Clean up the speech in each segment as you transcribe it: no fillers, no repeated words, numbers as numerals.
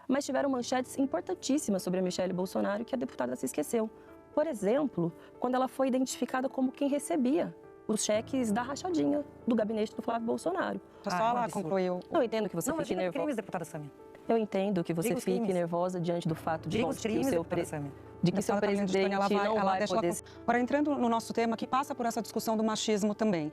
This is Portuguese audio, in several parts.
mas tiveram manchetes importantíssimas sobre a Michelle Bolsonaro que a deputada se esqueceu. Por exemplo, quando ela foi identificada como quem recebia os cheques da rachadinha do gabinete do Flávio Bolsonaro. Só ela concluiu. Eu entendo que você fique nervosa. Crimes, deputada Sâmia. Eu entendo que você fique nervosa diante do fato de que o seu presidente não vai poder... Agora, entrando no nosso tema, que passa por essa discussão do machismo também.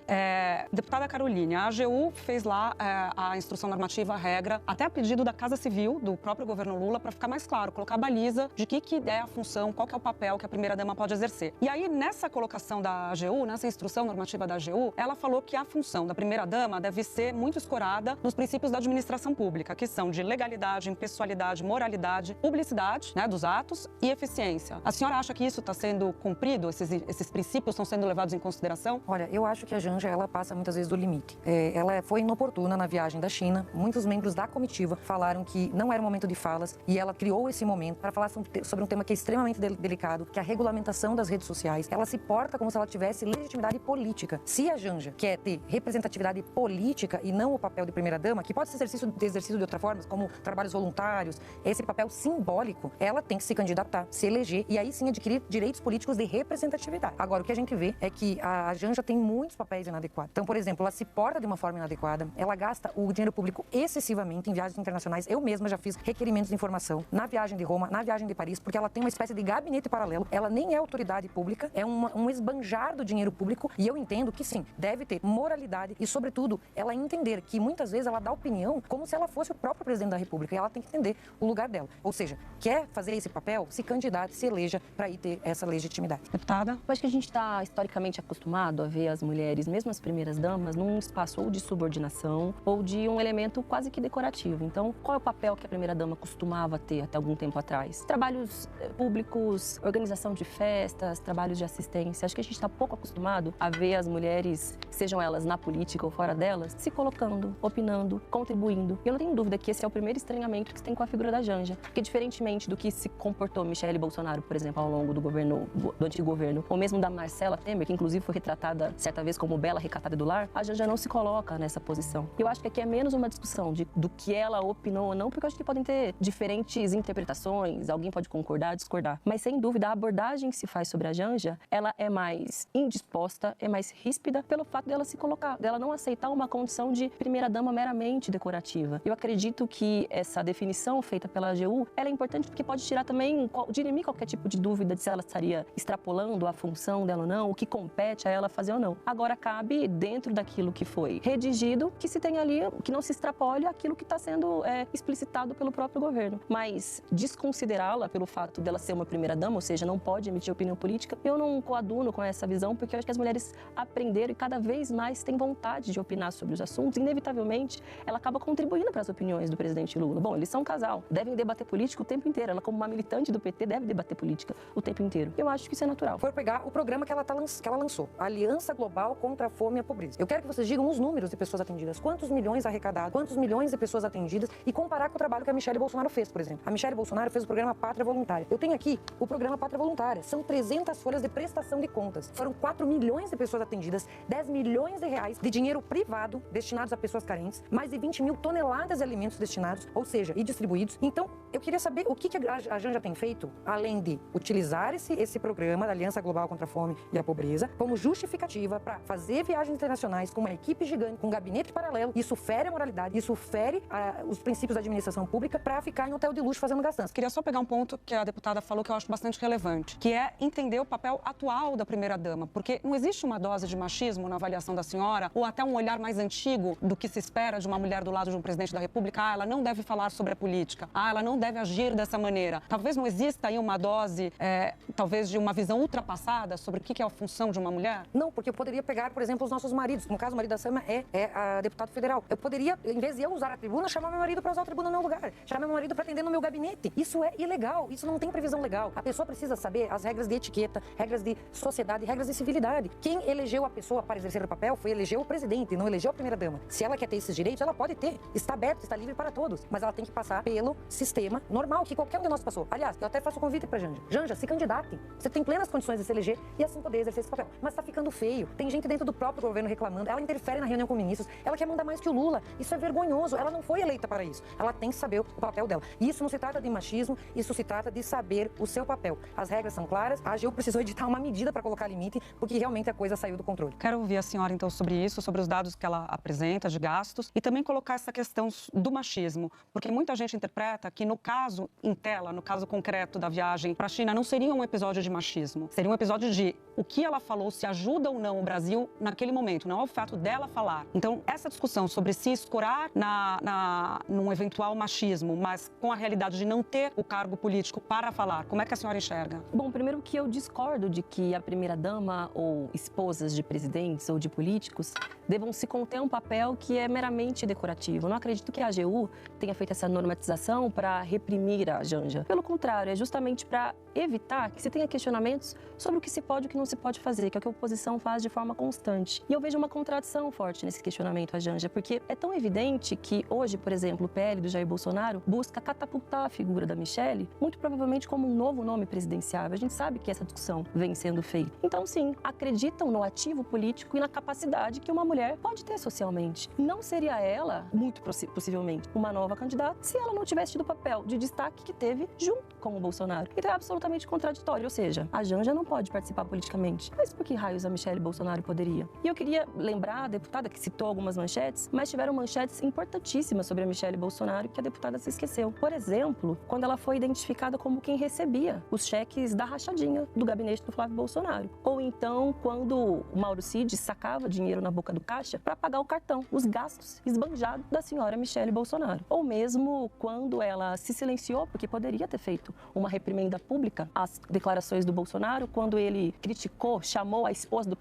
Deputada Caroline, a AGU fez lá a instrução normativa, a regra, até a pedido da Casa Civil, do próprio governo Lula, para ficar mais claro, colocar a baliza de que é a função, qual que é o papel que a primeira-dama pode exercer. E aí, nessa colocação da AGU, nessa instrução normativa da AGU, ela falou que a função da primeira-dama deve ser muito escorada nos princípios da administração pública, que são de legalidade, impessoalidade, moralidade, publicidade, né, dos atos e eficiência. A senhora acha que isso está sendo cumprido? Esses princípios estão sendo levados em consideração? Olha, eu acho que a Janja, ela passa muitas vezes do limite. Ela foi inoportuna na viagem da China. Muitos membros da comitiva falaram que não era o momento de falas e ela criou esse momento para falar sobre um tema que é extremamente delicado, que é a regulamentação das redes sociais. Ela se porta como se ela tivesse legitimidade política. Se a Janja quer ter representatividade política e não o papel de primeira-dama, que pode ser exercido de outra forma, como trabalhos voluntários, esse papel simbólico, ela tem que se candidatar, se eleger e aí sim adquirir direitos políticos de representatividade. Agora, o que a gente vê é que a Janja tem muitos papéis inadequados. Então, por exemplo, ela se porta de uma forma inadequada, ela gasta o dinheiro público excessivamente em viagens internacionais. Eu mesma já fiz requerimentos de informação na viagem de Roma, na viagem de Paris, porque ela tem uma espécie de gabinete paralelo. Ela nem é autoridade pública, é um esbanjar do dinheiro público e eu entendo que sim, deve ter moralidade e, sobretudo, ela entender que muitas vezes ela dá opinião como se ela fosse o próprio presidente da República e ela tem que entender o lugar dela. Ou seja, quer fazer esse papel, se candidate, se eleja para ir ter essa legitimidade. Deputada? Eu acho que a gente está historicamente acostumado a ver as mulheres, mesmo as primeiras damas, num espaço ou de subordinação ou de um elemento quase que decorativo. Então, qual é o papel que a primeira dama costumava ter até algum tempo atrás? Trabalhos públicos, organização de festas, trabalhos de assistência. Acho que a gente está pouco acostumado a ver as mulheres, sejam elas na política ou fora delas, se colocando, opinando, contribuindo. E eu não tenho dúvida que esse é o primeiro estranhamento que se tem com a figura da Janja. Porque diferentemente do que se comportou Michelle Bolsonaro, por exemplo, ao longo do antigo governo, ou mesmo da Marcela Temer, que inclusive foi retratada certa vez como bela recatada do lar, a Janja não se coloca nessa posição. Eu acho que aqui é menos uma discussão do que ela opinou ou não, porque eu acho que podem ter diferentes interpretações, alguém pode concordar, discordar. Mas, sem dúvida, a abordagem que se faz sobre a Janja, ela é mais indisposta, é mais ríspida pelo fato dela se colocar, dela não aceitar uma condição de primeira-dama meramente decorativa. Eu acredito que essa definição feita pela AGU, ela é importante porque pode tirar também, dirimir qualquer tipo de dúvida de se ela estaria extrapolando a função dela ou não, o que compete a ela fazer ou não. Agora, cabe, dentro daquilo que foi redigido, que se tenha ali, que não se extrapole aquilo que está sendo explicitado pelo próprio governo. Mas desconsiderá-la pelo fato dela ser uma primeira-dama, ou seja, não pode emitir opinião política, eu não coaduno com essa visão, porque eu acho que as mulheres aprenderam e cada vez mais têm vontade de opinar sobre os assuntos. Inevitavelmente, ela acaba contribuindo para as opiniões do presidente Lula. Bom, eles são um casal, devem debater política o tempo inteiro. Ela, como uma militante do PT, deve debater política o tempo inteiro. Eu acho que isso é natural. For pegar o programa que ela lançou, Aliança Global contra a Fome e a Pobreza. Eu quero que vocês digam os números de pessoas atendidas, quantos milhões arrecadados, quantos milhões de pessoas atendidas e comparar com o trabalho que a Michelle Bolsonaro fez, por exemplo. A Michelle Bolsonaro fez o programa Pátria Voluntária. Eu tenho aqui o programa Pátria Voluntária. São 300 folhas de prestação de contas. Foram 4 milhões de pessoas atendidas, 10 milhões de reais de dinheiro privado destinados a pessoas carentes, mais de 20 mil toneladas de alimentos destinados, ou seja, e distribuídos. Então, eu queria saber o que a Janja tem feito, além de utilizar esse programa da Aliança Global contra a Fome e a Pobreza como justificativa para fazer viagens internacionais com uma equipe gigante, com um gabinete paralelo. Isso fere a moralidade, isso fere os princípios da administração pública para ficar em hotel de luxo fazendo gastança. Queria só pegar um ponto que a deputada falou que eu acho bastante relevante, que é entender o papel atual da primeira-dama, porque não existe uma dose de machismo na avaliação da senhora, ou até um olhar mais antigo do que se espera de uma mulher do lado de um presidente da República. Ah, ela não deve falar sobre a política. Ah, ela não deve agir dessa maneira. Talvez não exista aí uma dose, talvez de uma visão ultrapassada sobre o que é a função de uma mulher? Não, porque eu poderia pegar, por exemplo, os nossos maridos. No caso, o marido da Sâmia é a deputado federal. Eu poderia, em vez de eu usar a tribuna, chamar meu marido para usar a tribuna no meu lugar. Chamar meu marido para atender no meu gabinete. Isso é ilegal. Isso não tem previsão legal. A pessoa precisa saber as regras de etiqueta, regras de sociedade, regras de civilidade. Quem elegeu a pessoa para exercer o papel foi eleger o presidente, não elegeu a primeira-dama. Se ela quer ter esses direitos, ela pode ter. Está aberto, está livre para todos. Mas ela tem que passar pelo sistema normal que qualquer um de nós passou. Aliás, eu até faço convite dito pra Janja: Janja, se candidate. Você tem plenas condições de se eleger e assim poder exercer esse papel. Mas tá ficando feio. Tem gente dentro do próprio governo reclamando. Ela interfere na reunião com ministros. Ela quer mandar mais que o Lula. Isso é vergonhoso. Ela não foi eleita para isso. Ela tem que saber o papel dela. E isso não se trata de machismo, isso se trata de saber o seu papel. As regras são claras. A AGU precisou editar uma medida para colocar limite, porque realmente a coisa saiu do controle. Quero ouvir a senhora, então, sobre isso, sobre os dados que ela apresenta de gastos e também colocar essa questão do machismo, porque muita gente interpreta que no caso em tela, no caso concreto da viagem para a China, não seria um episódio de machismo, seria um episódio de o que ela falou, se ajuda ou não o Brasil naquele momento, não é o fato dela falar. Então, essa discussão sobre se escorar num eventual machismo, mas com a realidade de não ter o cargo político para falar, como é que a senhora enxerga? Bom, primeiro que eu discordo de que a primeira-dama ou esposas de presidentes ou de políticos devam se conter um papel que é meramente decorativo. Eu não acredito que a AGU tenha feito essa normatização para reprimir a Janja. Pelo contrário, é justamente para evitar que se tenha questionamentos sobre o que se pode e o que não se pode fazer, que é o que a oposição faz de forma constante. E eu vejo uma contradição forte nesse questionamento a Janja, porque é tão evidente que hoje, por exemplo, o PL do Jair Bolsonaro busca catapultar a figura da Michelle, muito provavelmente como um novo nome presidenciável. A gente sabe que essa discussão vem sendo feita. Então, sim, acreditam no ativo político e na capacidade que uma mulher pode ter socialmente. Não seria ela, muito possivelmente, uma nova candidata se ela não tivesse tido o papel de destaque que teve junto com o Bolsonaro. Então é absolutamente contraditório, ou seja, a Janja não pode participar politicamente. Mas por que raios a Michelle Bolsonaro poderia? E eu queria lembrar a deputada que citou algumas manchetes, mas tiveram manchetes importantíssimas sobre a Michelle Bolsonaro que a deputada se esqueceu. Por exemplo, quando ela foi identificada como quem recebia os cheques da rachadinha do gabinete do Flávio Bolsonaro. Ou então, quando o Mauro Cid sacava dinheiro na boca do caixa para pagar o cartão, os gastos esbanjados da senhora Michelle Bolsonaro. Ou mesmo quando ela se silenciou, porque poderia ter feito uma reprimenda pública às declarações do Bolsonaro, quando ele criticou, chamou a esposa do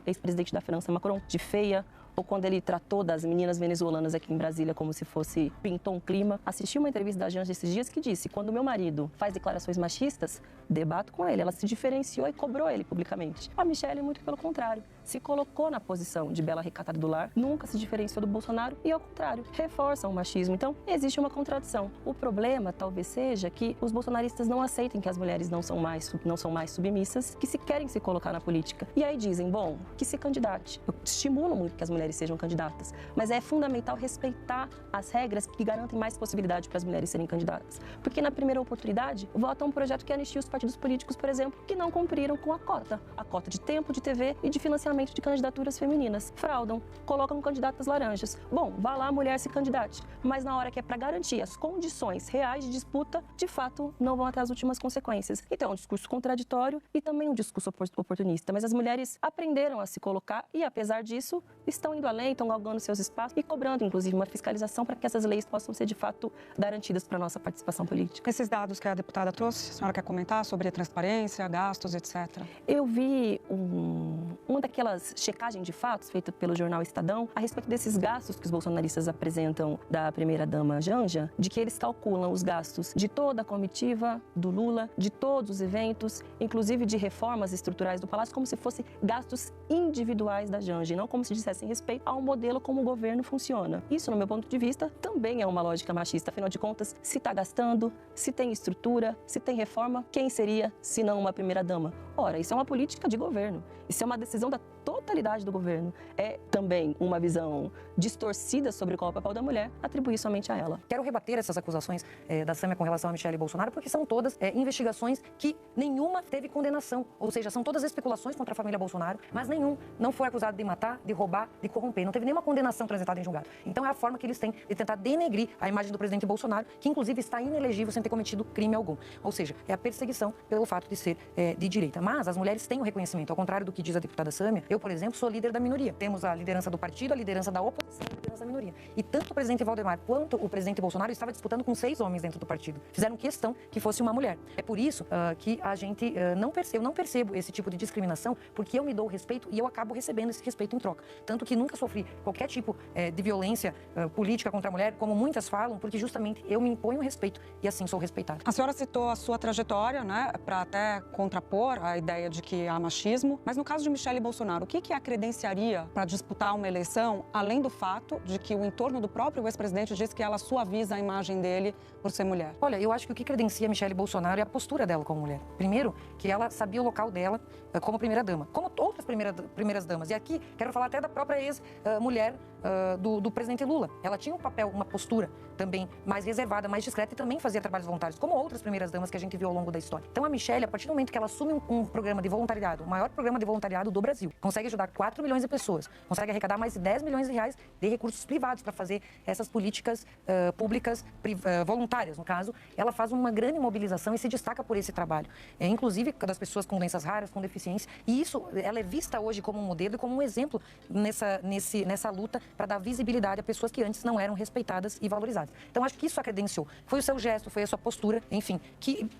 ex-presidente da França, Macron, de feia, ou quando ele tratou das meninas venezuelanas aqui em Brasília como se fosse, pintou um clima. Assisti uma entrevista da Janja esses dias que disse: quando meu marido faz declarações machistas, debato com ele. Ela se diferenciou e cobrou ele publicamente. A Michelle, muito pelo contrário, se colocou na posição de bela recatada do lar, nunca se diferenciou do Bolsonaro e, ao contrário, reforça o machismo. Então, existe uma contradição. O problema talvez seja que os bolsonaristas não aceitem que as mulheres não são mais submissas, que se querem se colocar na política. E aí dizem, bom, que se candidate. Eu estimulo muito que as mulheres sejam candidatas, mas é fundamental respeitar as regras que garantem mais possibilidade para as mulheres serem candidatas. Porque na primeira oportunidade, votam um projeto que anistia os partidos políticos, por exemplo, que não cumpriram com a cota de tempo de TV e de financiamento de candidaturas femininas. Fraudam, colocam candidatas laranjas. Bom, vá lá, a mulher se candidate, mas na hora que é para garantir as condições reais de disputa, de fato, não vão até as últimas consequências. Então, é um discurso contraditório e também um discurso oportunista, mas as mulheres aprenderam a se colocar e, apesar disso, estão indo além, estão galgando seus espaços e cobrando, inclusive, uma fiscalização para que essas leis possam ser, de fato, garantidas para a nossa participação política. Esses dados que a deputada trouxe, a senhora quer comentar sobre a transparência, gastos, etc.? Eu vi uma daquelas checagens de fatos feita pelo jornal Estadão a respeito desses gastos que os bolsonaristas apresentam da primeira-dama Janja, de que eles calculam os gastos de toda a comitiva do Lula, de todos os eventos, inclusive de reformas estruturais do Palácio, como se fossem gastos individuais da Janja, e não como se dissessem respeito ao modelo como o governo funciona. Isso, no meu ponto de vista, também é uma lógica machista. Afinal de contas, se está gastando, se tem estrutura, se tem reforma, quem seria, se não uma primeira-dama? Ora, isso é uma política de governo. Isso é uma decisão da totalidade do governo. É também uma visão distorcida sobre qual é o papel da mulher, atribuir somente a ela. Quero rebater essas acusações da Sâmia com relação a Michelle Bolsonaro, porque são todas investigações que nenhuma teve condenação. Ou seja, são todas especulações contra a família Bolsonaro, mas nenhum não foi acusado de matar, de roubar, de corromper. Não teve nenhuma condenação transitada em julgado. Então é a forma que eles têm de tentar denegrir a imagem do presidente Bolsonaro, que inclusive está inelegível sem ter cometido crime algum. Ou seja, é a perseguição pelo fato de ser de direita. Mas as mulheres têm o reconhecimento. Ao contrário do que diz a deputada Sâmia, eu, por exemplo, sou líder da minoria. Temos a liderança do partido, a liderança da oposição e a liderança da minoria. E tanto o presidente Valdemar quanto o presidente Bolsonaro estava disputando com 6 homens dentro do partido. Fizeram questão que fosse uma mulher. É por isso que a gente não percebo esse tipo de discriminação, porque eu me dou o respeito e eu acabo recebendo esse respeito em troca. Tanto que nunca sofri qualquer tipo de violência política contra a mulher, como muitas falam, porque justamente eu me imponho o respeito e assim sou respeitada. A senhora citou a sua trajetória, né, para até contrapor a ideia de que há machismo, mas no caso de Michelle Bolsonaro, o que que a credenciaria para disputar uma eleição, além do fato de que o entorno do próprio ex-presidente diz que ela suaviza a imagem dele por ser mulher? Olha, eu acho que o que credencia Michele Bolsonaro é a postura dela como mulher. Primeiro, que ela sabia o local dela como primeira-dama, como outras primeiras-damas. E aqui, quero falar até da própria ex-mulher do presidente Lula. Ela tinha um papel, uma postura também mais reservada, mais discreta e também fazia trabalhos voluntários, como outras primeiras-damas que a gente viu ao longo da história. Então, a Michele, a partir do momento que ela assume um programa de voluntariado, o maior programa de voluntariado do Brasil, consegue ajudar 4 milhões de pessoas, consegue arrecadar mais de 10 milhões de reais de recursos privados para fazer essas políticas públicas voluntárias, no caso, ela faz uma grande mobilização e se destaca por esse trabalho. Inclusive das pessoas com doenças raras, com deficiência, e isso, ela é vista hoje como um modelo e como um exemplo nessa luta para dar visibilidade a pessoas que antes não eram respeitadas e valorizadas. Então, acho que isso a credenciou. Foi o seu gesto, foi a sua postura, enfim,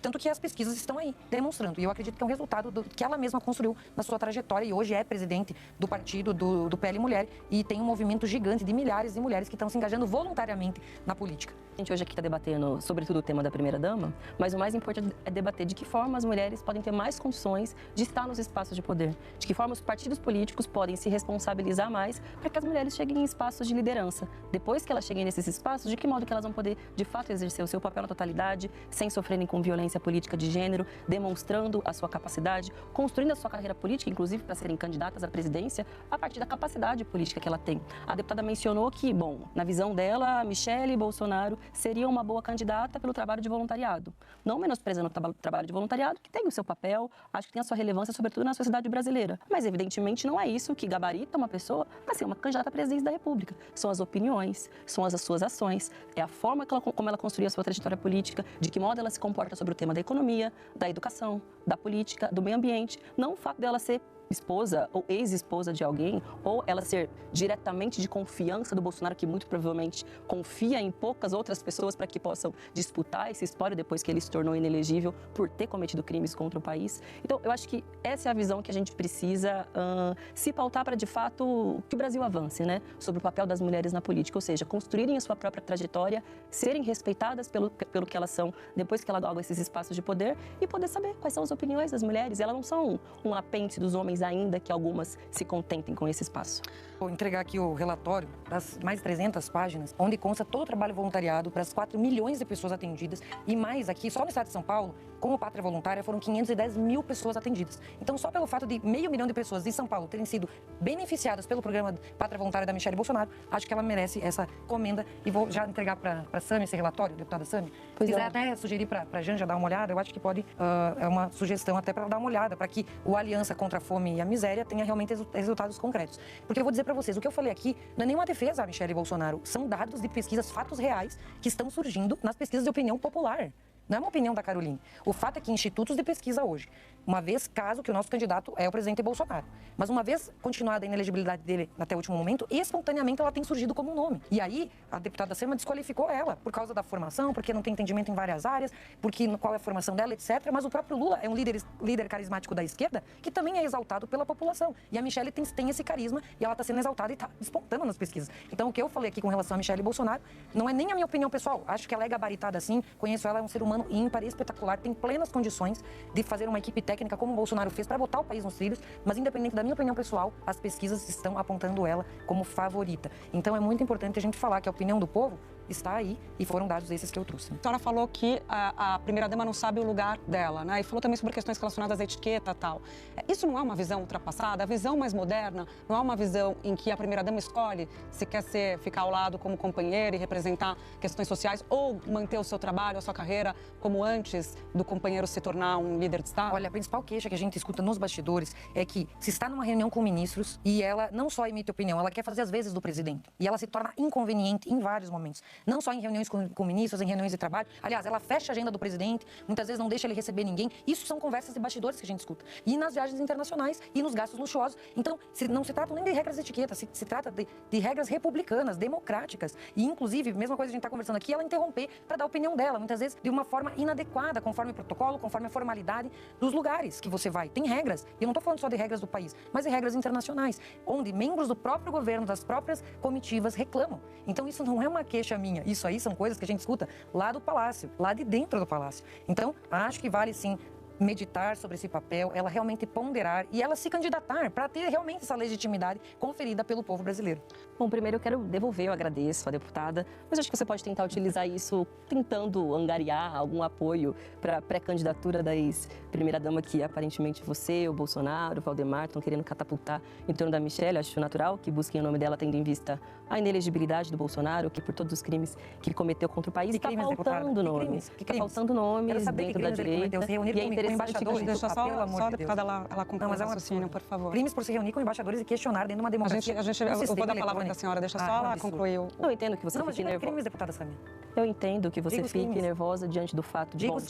tanto que as pesquisas estão aí demonstrando. E eu acredito que é um resultado que ela mesma construiu na sua trajetória e hoje é presidente do partido do PL Mulher e tem um movimento gigante de milhares de mulheres que estão se engajando voluntariamente na política. A gente hoje aqui está debatendo, sobretudo, o tema da primeira-dama, mas o mais importante é debater de que forma as mulheres podem ter mais condições de estar nos espaços de poder, de que forma os partidos políticos podem se responsabilizar mais para que as mulheres cheguem em espaços de liderança. Depois que elas cheguem nesses espaços, de que modo que elas vão poder, de fato, exercer o seu papel na totalidade, sem sofrerem com violência política de gênero, demonstrando a sua capacidade, construindo a sua carreira política, inclusive para serem candidatas à presidência, a partir da capacidade política que ela tem. A deputada mencionou que, bom, na visão dela, a Michele Bolsonaro seria uma boa candidata pelo trabalho de voluntariado. Não menosprezando o trabalho de voluntariado, que tem o seu papel, acho que tem a sua relevância, sobretudo na sociedade brasileira. Mas, evidentemente, não é isso que gabarita uma pessoa para ser uma candidata à presidência da República. São as opiniões, são as suas ações, é a forma como ela construiu a sua trajetória política, de que modo ela se comporta sobre o tema da economia, da educação, da política, do meio ambiente. Não o fato dela ser esposa ou ex-esposa de alguém, ou ela ser diretamente de confiança do Bolsonaro, que muito provavelmente confia em poucas outras pessoas para que possam disputar esse espólio depois que ele se tornou inelegível por ter cometido crimes contra o país. Então, eu acho que essa é a visão que a gente precisa se pautar para, de fato, que o Brasil avance, né? Sobre o papel das mulheres na política, ou seja, construírem a sua própria trajetória, serem respeitadas pelo que elas são depois que elas galgam esses espaços de poder e poder saber quais são as opiniões das mulheres. Elas não são um apêndice dos homens, ainda que algumas se contentem com esse espaço. Vou entregar aqui o relatório das mais de 300 páginas, onde consta todo o trabalho voluntariado para as 4 milhões de pessoas atendidas e mais aqui, só no estado de São Paulo, como Pátria Voluntária, foram 510 mil pessoas atendidas. Então, só pelo fato de 500 mil de pessoas de São Paulo terem sido beneficiadas pelo programa Pátria Voluntária da Michele Bolsonaro, acho que ela merece essa comenda e vou já entregar para a Sami esse relatório, deputada Sami. Se quiser até sugerir para a Janja dar uma olhada, eu acho que pode, é uma sugestão até para ela dar uma olhada, para que o Aliança contra a Fome e a Miséria tenha realmente resultados concretos. Porque eu vou dizer para vocês, o que eu falei aqui não é nenhuma defesa a Michele Bolsonaro, são dados de pesquisas, fatos reais que estão surgindo nas pesquisas de opinião popular. Não é uma opinião da Caroline. O fato é que institutos de pesquisa hoje, uma vez caso que o nosso candidato é o presidente Bolsonaro, mas uma vez continuada a inelegibilidade dele até o último momento, espontaneamente ela tem surgido como um nome. E aí, a deputada Sema desqualificou ela por causa da formação, porque não tem entendimento em várias áreas, porque qual é a formação dela, etc. Mas o próprio Lula é um líder carismático da esquerda que também é exaltado pela população. E a Michele tem esse carisma e ela está sendo exaltada e está despontando nas pesquisas. Então, o que eu falei aqui com relação a Michele Bolsonaro não é nem a minha opinião pessoal. Acho que ela é gabaritada assim, conheço ela, é um ser humano ímpar, espetacular, tem plenas condições de fazer uma equipe técnica como o Bolsonaro fez para botar o país nos trilhos, mas independente da minha opinião pessoal, as pesquisas estão apontando ela como favorita. Então é muito importante a gente falar que a opinião do povo está aí e foram dados esses que eu trouxe. A senhora falou que a primeira-dama não sabe o lugar dela, né? E falou também sobre questões relacionadas à etiqueta e tal. Isso não é uma visão ultrapassada? A visão mais moderna não é uma visão em que a primeira-dama escolhe se quer ficar ao lado como companheira e representar questões sociais ou manter o seu trabalho, a sua carreira, como antes do companheiro se tornar um líder de Estado? Olha, a principal queixa que a gente escuta nos bastidores é que se está numa reunião com ministros e ela não só emite opinião, ela quer fazer as vezes do presidente. E ela se torna inconveniente em vários momentos. Não só em reuniões com ministros, em reuniões de trabalho. Aliás, ela fecha a agenda do presidente, muitas vezes não deixa ele receber ninguém. Isso são conversas de bastidores que a gente escuta. E nas viagens internacionais e nos gastos luxuosos. Então, não se trata nem de regras de etiqueta, se trata de regras republicanas, democráticas. E, inclusive, mesma coisa que a gente está conversando aqui, ela interromper para dar a opinião dela, muitas vezes de uma forma inadequada, conforme o protocolo, conforme a formalidade dos lugares que você vai. Tem regras, e eu não estou falando só de regras do país, mas de regras internacionais, onde membros do próprio governo, das próprias comitivas reclamam. Então, isso não é uma queixa minha, isso aí são coisas que a gente escuta lá do palácio, lá de dentro do palácio. Então, acho que vale sim meditar sobre esse papel, ela realmente ponderar e ela se candidatar para ter realmente essa legitimidade conferida pelo povo brasileiro. Bom, primeiro eu quero devolver, eu agradeço a deputada, mas acho que você pode tentar utilizar isso tentando angariar algum apoio para a pré-candidatura da ex-primeira-dama que aparentemente você, o Bolsonaro, o Valdemar estão querendo catapultar em torno da Michelle. Acho natural que busquem o nome dela tendo em vista a inelegibilidade do Bolsonaro, que por todos os crimes que ele cometeu contra o país, está faltando nomes. Está faltando nomes dentro da direita. E é interessante que Deixa só a deputada ela concluir o raciocínio, por favor. Crimes por se reunir com embaixadores e questionar dentro de uma democracia. Eu vou dar a palavra da senhora, deixa só ela concluir o... Eu entendo que você fique nervosa. Crimes, deputada Samia. Eu entendo que você fique nervosa diante do fato de que o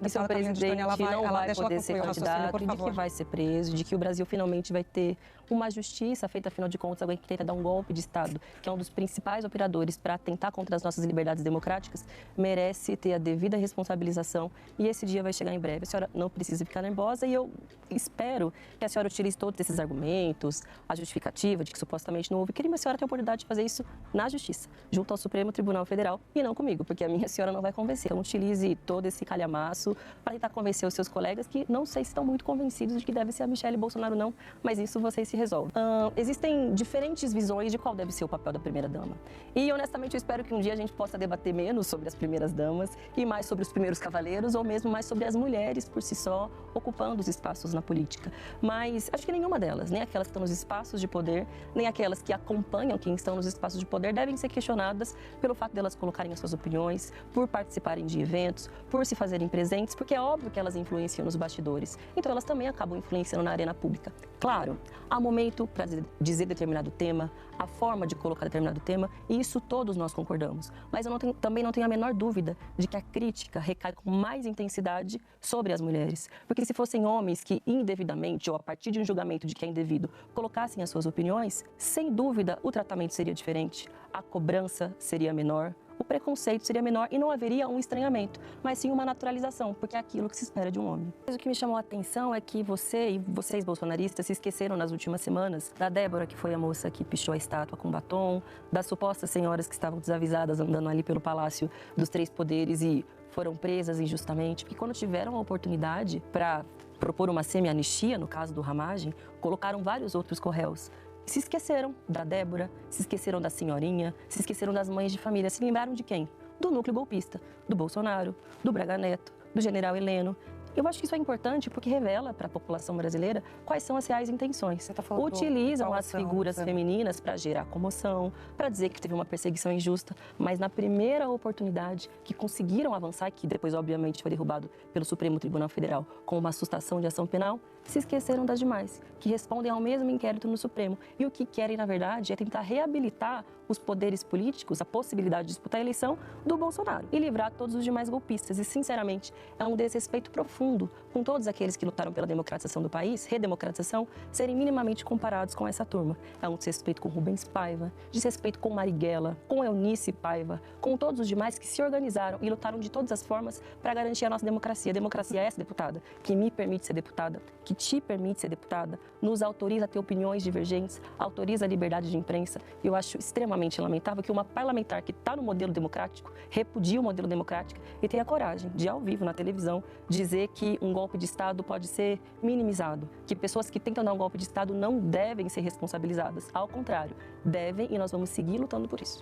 seu presidente não vai poder ser candidato, de que vai ser preso, de que o Brasil finalmente vai ter uma justiça feita, afinal de contas, alguém que tenta dar um golpe de Estado, que é um dos principais operadores para atentar contra as nossas liberdades democráticas, merece ter a devida responsabilização e esse dia vai chegar em breve. A senhora não precisa ficar nervosa e eu espero que a senhora utilize todos esses argumentos, a justificativa de que supostamente não houve crime, a senhora tem a oportunidade de fazer isso na Justiça, junto ao Supremo Tribunal Federal e não comigo, porque a minha senhora não vai convencer. Então utilize todo esse calhamaço para tentar convencer os seus colegas que não sei se estão muito convencidos de que deve ser a Michelle Bolsonaro não, mas isso vocês se resolvem. Existem diferentes visões de qual deve ser o papel da primeira-dama. E honestamente eu espero que um dia a gente possa debater menos sobre as primeiras-damas e mais sobre os primeiros cavaleiros ou mesmo mais sobre as mulheres por si só ocupando os espaços na política. Mas acho que nenhuma delas, nem aquelas que estão nos espaços de poder, nem aquelas que acompanham quem estão nos espaços de poder, devem ser questionadas pelo fato delas colocarem as suas opiniões, por participarem de eventos, por se fazerem presentes, porque é óbvio que elas influenciam nos bastidores. Então elas também acabam influenciando na arena pública. Claro, há momento para dizer determinado tema, a forma de colocar determinado tema, e isso todos nós concordamos. Mas eu também não tenho a menor dúvida de que a crítica recai com mais intensidade sobre as mulheres. Porque se fossem homens que indevidamente, ou a partir de um julgamento de que é indevido, colocassem as suas opiniões, sem dúvida o tratamento seria diferente, a cobrança seria menor, o preconceito seria menor e não haveria um estranhamento, mas sim uma naturalização, porque é aquilo que se espera de um homem. Mas o que me chamou a atenção é que você e vocês bolsonaristas se esqueceram nas últimas semanas da Débora, que foi a moça que pichou a estátua com batom, das supostas senhoras que estavam desavisadas andando ali pelo Palácio dos Três Poderes e foram presas injustamente, porque quando tiveram a oportunidade para propor uma semi-anistia, no caso do Ramagem, colocaram vários outros corréus. Se esqueceram da Débora, se esqueceram da senhorinha, se esqueceram das mães de família. Se lembraram de quem? Do núcleo golpista, do Bolsonaro, do Braga Neto, do general Heleno. Eu acho que isso é importante porque revela para a população brasileira quais são as reais intenções. Utilizam as figuras femininas para gerar comoção, para dizer que teve uma perseguição injusta, mas na primeira oportunidade que conseguiram avançar, que depois obviamente foi derrubado pelo Supremo Tribunal Federal com uma sustação de ação penal, se esqueceram das demais, que respondem ao mesmo inquérito no Supremo. E o que querem, na verdade, é tentar reabilitar os poderes políticos, a possibilidade de disputar a eleição do Bolsonaro e livrar todos os demais golpistas. E, sinceramente, é um desrespeito profundo com todos aqueles que lutaram pela democratização do país, redemocratização, serem minimamente comparados com essa turma. É um desrespeito com Rubens Paiva, desrespeito com Marighella, com Eunice Paiva, com todos os demais que se organizaram e lutaram de todas as formas para garantir a nossa democracia. A democracia é essa, deputada, que me permite ser deputada, que te permite ser deputada, nos autoriza a ter opiniões divergentes, autoriza a liberdade de imprensa. E eu acho extremamente lamentável que uma parlamentar que está no modelo democrático repudia o modelo democrático e tenha coragem de, ao vivo, na televisão, dizer que um golpe de Estado pode ser minimizado, que pessoas que tentam dar um golpe de Estado não devem ser responsabilizadas. Ao contrário, devem e nós vamos seguir lutando por isso.